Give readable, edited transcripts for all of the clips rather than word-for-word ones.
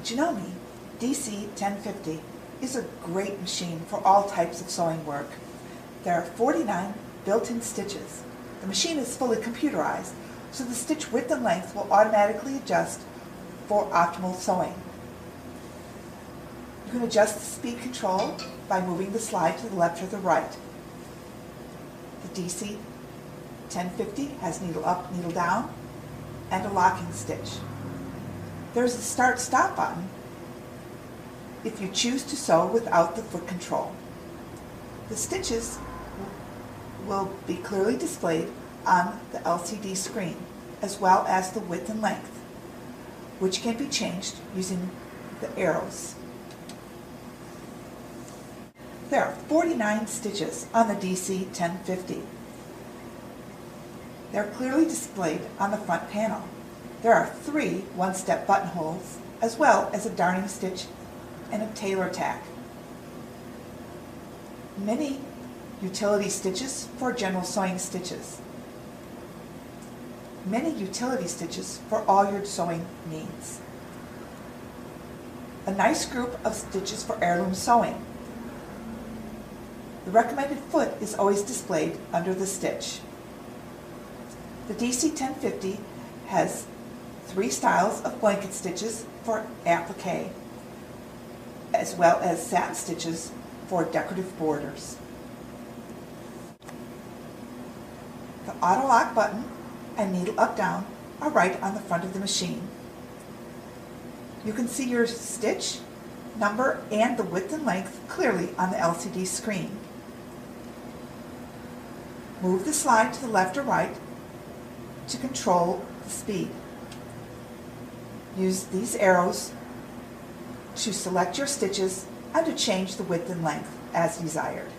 Janome DC1050 is a great machine for all types of sewing work. There are 49 built-in stitches. The machine is fully computerized, so the stitch width and length will automatically adjust for optimal sewing. You can adjust the speed control by moving the slide to the left or the right. The DC1050 has needle up, needle down, and a locking stitch. There's a start-stop button if you choose to sew without the foot control. The stitches will be clearly displayed on the LCD screen, as well as the width and length, which can be changed using the arrows. There are 49 stitches on the DC1050. They're clearly displayed on the front panel. There are 3 one-step buttonholes, as well as a darning stitch and a tailor tack. Many utility stitches for general sewing stitches. Many utility stitches for all your sewing needs. A nice group of stitches for heirloom sewing. The recommended foot is always displayed under the stitch. The DC1050 has 3 styles of blanket stitches for applique, as well as satin stitches for decorative borders. The auto lock button and needle up down are right on the front of the machine. You can see your stitch, number, and the width and length clearly on the LCD screen. Move the slide to the left or right to control the speed. Use these arrows to select your stitches and to change the width and length as desired.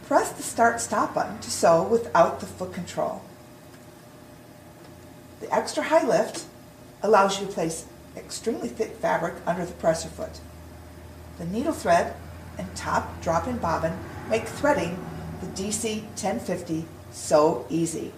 Press the Start-Stop button to sew without the foot control. The extra high lift allows you to place extremely thick fabric under the presser foot. The needle thread and top drop-in bobbin make threading the DC1050 so easy.